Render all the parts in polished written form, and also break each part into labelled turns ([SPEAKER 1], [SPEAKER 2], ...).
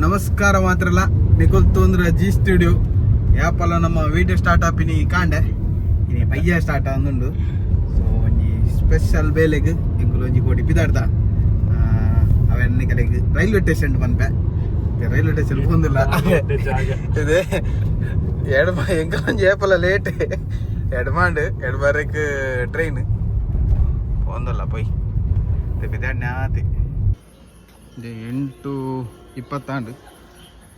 [SPEAKER 1] ನಮಸ್ಕಾರ ಮಾತ್ರಲ್ಲ ನಿಕೊಲ್ತೊಂದ್ರ G studio ಯಾಪಲ್ಲ ನಮ್ಮ video start ಆಪಿನಿ ಕಾಂಡೆ ಇನಿ ಪಯ್ಯ ಸ್ಟಾರ್ಟ್ ಅಂದುಂಡು ಸೊ ಒಂಜಿ ಸ್ಪೆಷಲ್ ಬೇಲೆಗ್ ಎಂಕುಲು ಒಂಜಿ ಕೋಟಿ ಪಿದಾಡ್ದ ಅವೆನ್ನ ಕಲೆಗ್ ರೈಲ್ವೆ ಸ್ಟೇಷನ್ ಪನ್ಪೆ ರೈಲ್ವೆ ಸ್ಟೇಷನ್ ಪೋಂದಿಲ್ಲ ಇದೆ ಎಡಮ ಎಂಕ ಒಂಜಿ ಏಪಲ ಲೇಟ್ ಎಡಬಾರಕ್ ಟ್ರೈನ್ ಪೋಂದಲ್ಲ ಪೊಯ್ ಪಿದಾಡ್ನ ಆತಿ 8:20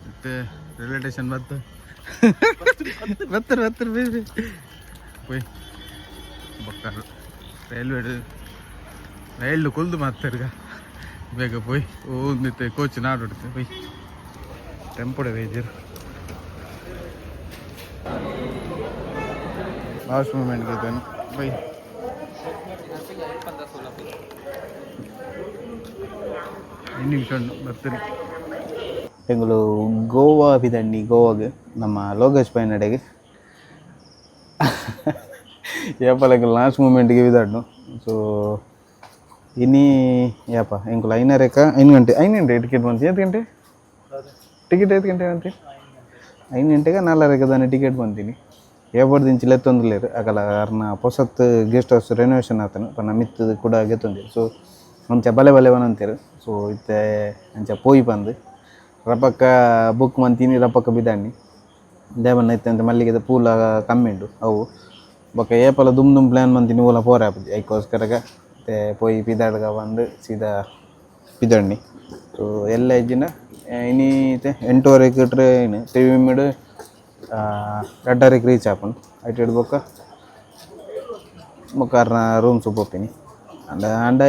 [SPEAKER 1] ಮತ್ತೆ ರೈಲ್ವೆ ಸ್ಟೇಷನ್ ಬತ್ತರ ಬೇರೆ ಪೋಯ್ ಬೊಕ್ಕ ರೈಲ್ಡು ಕುಲ್ದು ಮಾತಾಡ್ಗ ಬೇಗ ಪೋಯ್ ಒಂದಿತ್ತೆ ಕೋಚ್ ನಾಡೋಡುತ್ತೆ ಪೋಯ್ ಟೆಂಪೋಡೆ ಬೇಜಾರು ಲಾಸ್ಟ್ ಮೂಮೆಂಟ್ಗೆ ಇದ್ದಾನೆ ಬೈ ನಿಮಿಷ ಬರ್ತೀನಿ ಎಂಗಳು ಗೋವಾ ಬಿದಂಡಿ ಗೋವಾಗೆ ನಮ್ಮ ಲೋಕೇಶ್ ಪೈನಡೆಗೆ ಏಪಲಕ್ಕೆ ಲಾಸ್ಟ್ ಮೂಮೆಂಟ್ಗೆ ಬಿದಾಡ್ನು ಸೊ ಇನ್ನೀ ಯಾಪ ಎಂಕುಲು 5 ಗಂಟೆ ಟಿಕೆಟ್ ಬಂತು 8 ಗಂಟೆ ಟಿಕೆಟ್ 8 ಗಂಟೆ ಅಂತೆ 5 ಗಂಟೆಗೆ 4 దాని ಟಿಕೆಟ್ ಬಂತೀನಿ ಏಪರ್ದು ಇಂಚಿಲೆ ತೊಂದಲೇರು ಆಗಲ್ಲ ಅರ್ನ ಹೊಸತ್ ಗೆಸ್ಟ್ ಹೌಸ್ ರೆನೋವೇಷನ್ ಆತನು ಪನ್ನ ಮಿತ್ತದು ಕೂಡ ಗೆತ್ತೊಂದಿರು ಸೊ ಅಂಚ ಬಲೆ ಅಂತೀರು ಸೊ ಇತ್ತೆ ಅಂಚ ಪೋಯಿ ಬಂದು ರಪಕ್ಕ ಬುಕ್ ಮಂತೀನಿ ರಪಕ್ಕ ಬಿದಾಣಿ ದೇವನ್ನ ಇತ್ತೆ ಅಂತ ಮಲ್ಲಿಗೆ ಪೂಲ ಕಮ್ಮಿ ಉಂಟು ಅವು ಬೊಕ್ಕ ಏಪಲ ದುಮ್ ಪ್ಲ್ಯಾನ್ ಮಂತೀನಿ ಓಲ ಪೋರೆ ಆಪುಜಿ ಐಕೋಸ್ಕರಗ ಮತ್ತೆ ಪೋಯಿ ಪಿದಾಡ್ಗ ಬಂದು ಸೀದಾ ಪಿದಣ್ಣಿ ಸೊ ಎಲ್ಲ ಇಜ್ಜಿನ ಇನ್ನೀತೆ 8:30 ಟ್ರೈನ್ ತಿರುವಿಮಿಡು 2:30 ರೀಚ್ ಆಪುಂಡು ಐಟ್ ಬೊಕ್ಕ ಬೊಕ್ಕ ರೂಮ್ಸ್ ಪೋಪಿನಿ ಅಂಡ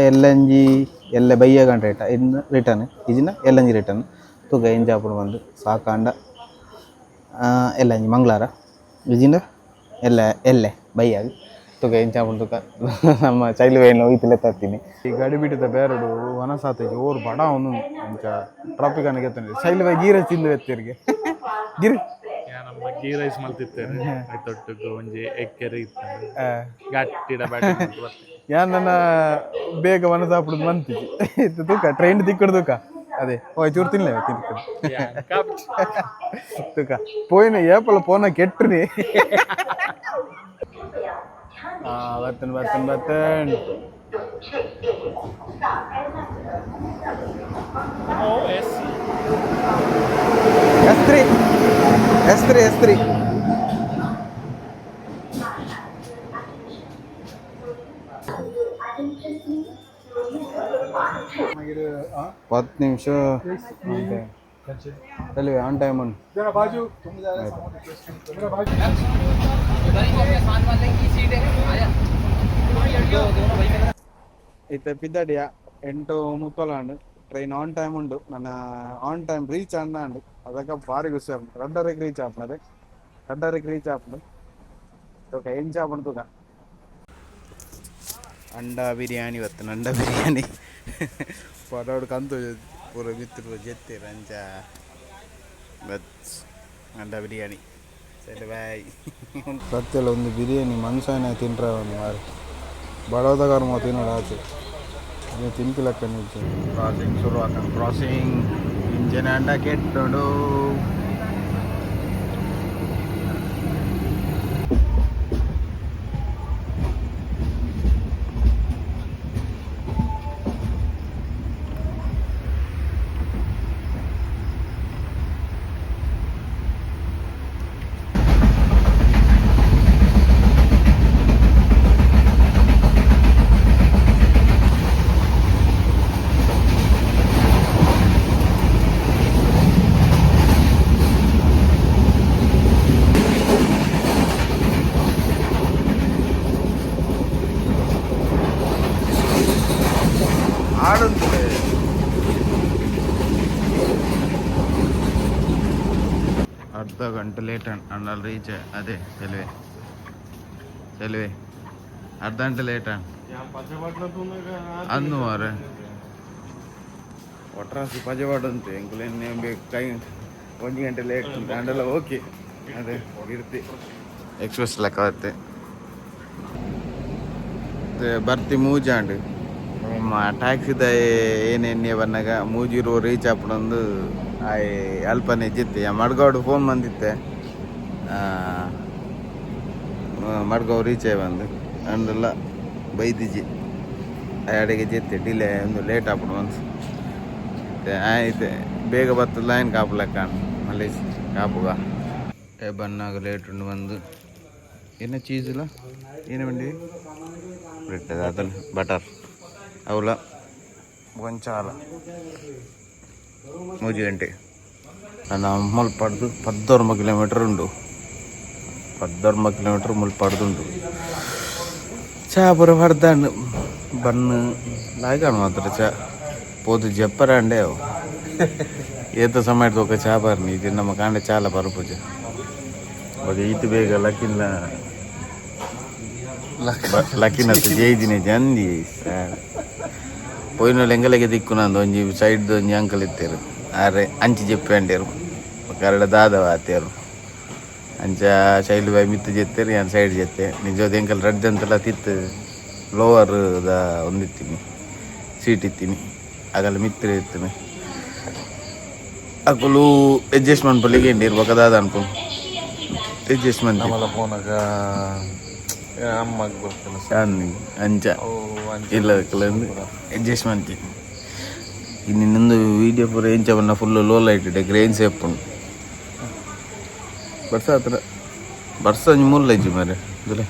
[SPEAKER 1] ಎಲ್ಲ ಬಯ್ಯ ಗಂಟೆ ಇನ್ನು ರಿಟರ್ನ್ ಇಜಿನ ಎಲ್ಲಂಜಿ ರಿಟರ್ನ್ ತುಗ ಎಂಜಾಪುಡು ಬಂದು ಸಾಕಾಂಡ ಎಲ್ಲಂಜಿ ಮಂಗಳಾರ ಇಜಿಂದ ಎಲ್ಲೆ ಬಯ್ಯಾಗ ತುಗ ಎಂಚಾಪುಡು ತುಕ ನಮ್ಮ ಚೈಲ್ಡ್ ವೈನ್ ಹೋಯ್ತಿಲ್ಲ ತರ್ತೀನಿ ಈ ಗಾಡಿ ಬಿಟ್ಟಿದ್ದ ಬೇರೆಡು ವನಸಾತಿಗೆ ಓರು ಬಡ ಒಂದು ಅಂಚ ಟ್ರಾಫಿಕ್ ಅನ್ನ ಗೆತ್ತಂడి ಚೈಲ್ಡ್ ವೈ ಗೀರ ತಿಂದು ಎತ್ತಿರಿಗೆ ಗಿರಿ
[SPEAKER 2] ನಮ್ಮ ಗೀ ರೈಸ್ ಮಲ್ತಿತ್ತೇನೆ ತೊಟ್ಟುಗು ಒಂಜಿ ಎಕ್ಕೆರೆ ಇತ್ತು ಗಟ್ಟಿಡ ಬ್ಯಾಟಿ
[SPEAKER 1] ಯಾನ್ ನನ್ನ ಬೇಗ ವನಸಾಪುಡು ಮಂತಿಜಿ ಇತ್ತು ತೂಕ ಟ್ರೈನ್ ತಿಕ್ಕಡು ತೂಕ ಅದೇ ಓಯ್ ಚೂರು ತಿನ್ಲೇವೆ ತೂಕ ಪೋಯ್ನ ಏಪಲ ಪೋನ ಕೆಟ್ಟ್ರಿ ಬರ್ತನ್ S3 10 ನಿಮಿಷ ಚಲಿವೆ ಆನ್ ಟೈಮ್ ಉಂಟು ಇತ್ತೆ ಪಿದ್ದಾಡಿಯ 8:30 ಟ್ರೈನ್ ಆನ್ ಟೈಮ್ ಉಂಡು ನನ್ನ ಆನ್ ಟೈಮ್ ರೀಚ್ ಅಂದಾಂಡು ಅದಕ್ಕೆ ಭಾರಿ ಖುಷಿ ಆಗ್ತದೆ 2:30 ರೀಚ್ ಆಪುನದೆ 2:30 ರೀಚ್ ಆಪುಂಡು ತೂಕ ಎಂಚ ಆಪುಂಡು ತೂಕ ಅಂಡ ಬಿರಿಯಾನಿ ಬರ್ತದೆ ಅಂಡ ಬಿರಿಯಾನಿ ಪಡೋಡು ಕಂತು ಪೂರ ಮಿತ್ರರು ಜೆತ್ತೀರ ಅಂಚ ಬತ್ ಅಂಡ ಬಿರಿಯಾನಿ ಸರಿ ಬಾಯ್ ಸತ್ಯಲ್ಲ ಒಂದು ಬಿರಿಯಾನಿ ಮನುಷ್ಯನೇ ತಿನ್ರ ಒಂದು ಮಾರು ಬಡೋದಗಾರ ತಿನ್ನೋಡು ಆಚೆ ಅದೇ ತಿನ್ಪಿಲಕ್ಕ ನಿಲ್ಸಿ ಕ್ರಾಸಿಂಗ್ ಶುರು ಆಗ್ತಾನೆ ಕ್ರಾಸಿಂಗ್ ಇಂಜನ್ ಅಂಡ ಕೆಟ್ಟೋಡು ಅರ್ಧ ಗಂಟೆ ಲೇಟ್ ಅಣ್ಣಲ್ಲಿ ರೀಚ್ ಅದೇ ಚಲುವೆ ಅರ್ಧ ಗಂಟೆ ಲೇಟ್ ಅಂದು ಮಾರೆ ಒಟ್ರಾಸಿ ಪಜವಾಡಂತೆ ಎಂಕುಲೇನೆ ಬೇಕು ಕೈ 1 ಗಂಟೆ ಲೇಟ್ ಅಂಡೆಲ್ಲ ಓಕೆ ಅದೇ ಇರ್ತಿ ಎಕ್ಸ್ಪ್ರೆಸ್ ಲೆಕ್ಕ ಆಗುತ್ತೆ ಬರ್ತಿ ಮೂಜಾಂಡು ಟ್ಯಾಕ್ಸಿದ ಏನೇನು ಬನ್ನಾಗ ಮೂಜಿರು ರೀಚ್ ಆಪಣಂದು ಆಯ್ ಅಲ್ಪನೆ ಇದ್ದಿತ್ತೆ ಮಡ್ಗಾವ್ಡು ಫೋನ್ ಬಂದಿತ್ತೆ ಮಡ್ಗಾವ್ ರೀಚ್ ಆಯ್ ಬಂದು ಅಂದೆಲ್ಲ ಬೈದಿಜಿ ಅಡಿಗೆ ಜೆತ್ತೆ ಡಿಲೇ ಒಂದು ಲೇಟ್ ಆಪಣ ಒಂದು ಆಯ್ತು ಬೇಗ ಬರ್ತದ ಏನು ಕಾಪುಲೆಕ್ಕ ಮಲೇಶ್ ಕಾಪುಗ ಬನ್ನಾಗ ಲೇಟ್ ಉಂಡು ಬಂದು ಏನ ಚೀಸ್ ಇಲ್ಲ ಏನು ಬಂಡಿ ಬ್ರೆಡ್ ಅದಲ್ಲ ಬಟರ್ ಅವಲ ಗೊಂಚಾಲ 3 ಗಂಟೆ ನಾನು ಮುಲ್ಪಡ್ದು 14 ಕಿಲೋಮೀಟರ್ ಉಂಡು 14 ಕಿಲೋಮೀಟರ್ ಮುಲ್ಪಡ್ದುಂಡು ಚಾ ಪೂರ ಪಡ್ದಾಂಡು ಬನ್ನು ಲಾಯ್ಕಾಣು ಮಾತ್ರ ಚಾ పోతు చెప్పరండే ఏతో సమయంలో ఒక చేపర్ని ఇది నమ్మకాండే చాలా పరుపుజ ఒక ఈతి ಬೇಗ ಲಕ್ಕಿನ ಜೈದಿನಿ ಜಂದಿ పోయిన ఎంగలకి దిక్కునందు ಒಂಜಿ ಸೈಡ್ ಒಂಜಿ ಅಂಕಲ್ ಇತ್ತೇರು ಆರೆ ಅಂಚಿ చెప్పండేరు ಕರಡ ದಾದವ ಆತೇರು ಅಂಚ ಶೈಲು ಬೈ ಮಿತ್ತು ಜೆತ್ತೇರು ಯಾನ್ ಸೈಡ್ ಜೆತ್ತೆ ನಿಜವಾದ ಎಂಕಲ್ ರೆಡ್ ಅಂತೆಲ್ಲ ತಿತ್ತು ಲೋವರ್ ದ ಒಂದಿತ್ತೀನಿ ಸೀಟ್ ಇತ್ತೀನಿ ಆಗಲ್ಲ ಮಿತ್ರ ಇರ್ತೀನಿ ಅಕ್ಕಲು ಅಡ್ಜಸ್ಟ್ಮೆಂಟ್ ಪಲ್ಲಿಗೆ ಇರ್ಬೇಕು ಅದಾದ ಅನ್ಕೊಂಡು ಅಡ್ಜಸ್ಟ್ಮೆಂಟ್ ಅಂಚ ಇಲ್ಲ ಅಡ್ಜಸ್ಟ್ಮೆಂಟ್ ಇನ್ನೊಂದು ವೀಡಿಯೋ ಪೂರ ಏನ್ ಚವನ್ನ ಫುಲ್ ಲೋ ಲೈಟ್ ಇಟ್ಟೆ ಗ್ರೇನ್ಸ್ ಎಪ್ಪುಂಡು ಬರ್ಸ ಹತ್ರ ಬರ್ಸ ಒಂಜಿ 3 ಲೈಜಿ ಮಾರೆ ಇದ್ರೆ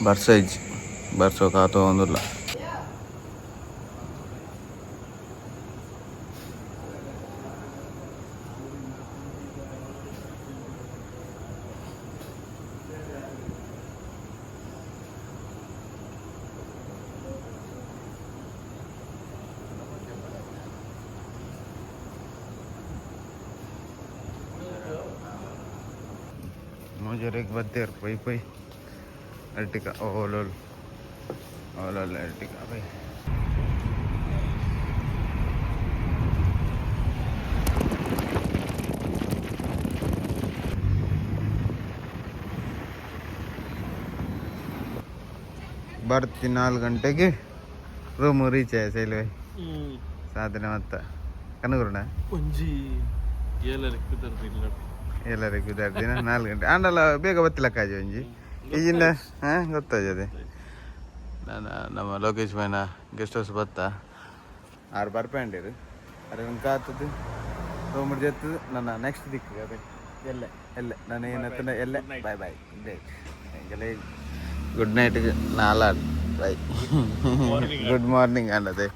[SPEAKER 1] ಬರ್ಸ ಇಜ್ಜಿ ಬರ್ಸೋ ಕಾತೋ ಒಂದಿಲ್ಲ मुझे एक बत्तेर पई पई अर्टिका ओलोल ओलोल अर्टिका भाई ಬರ್ತಿ 4 ಗಂಟೆಗೆ ರೂಮ್ ರೀಚ್ ಆಯ್ತು ಸೈಲ್ ಭಾई ಸಾಧನೆ ಮತ್ತ ಕನಗುರುಣ
[SPEAKER 2] ಒಂಜಿ
[SPEAKER 1] ಎಲ್ಲರಿಗೆ ಕುದಾರ್ದಿನ 4 ಗಂಟೆ ಆಂಡಲ್ಲ ಬೇಗ ಬತ್ತಿಲ್ಲ ಕಾಜಿ ಒಂಜಿ ಈಗಿನ ಹಾಂ ಗೊತ್ತಾಜದೆ ನಾನು ನಮ್ಮ ಲೋಕೇಶ್ ಮೈನ ಗೆಸ್ಟ್ ಹೌಸ್ ಬತ್ತ 6 ಬರ್ಪೇಂಡಿರು ಅರೆ ಒಂದು ಕಾತದ್ದು ರೂಮ್ ಜೆತ್ತದು ನನ್ನ ನೆಕ್ಸ್ಟ್ ದಿಕ್ಕು ಅದೇ ಎಲ್ಲೆ ನಾನು ಏನತ್ತ ಎಲ್ಲೆ bye bye good night 4 bye good morning ಅನ್ನದೆ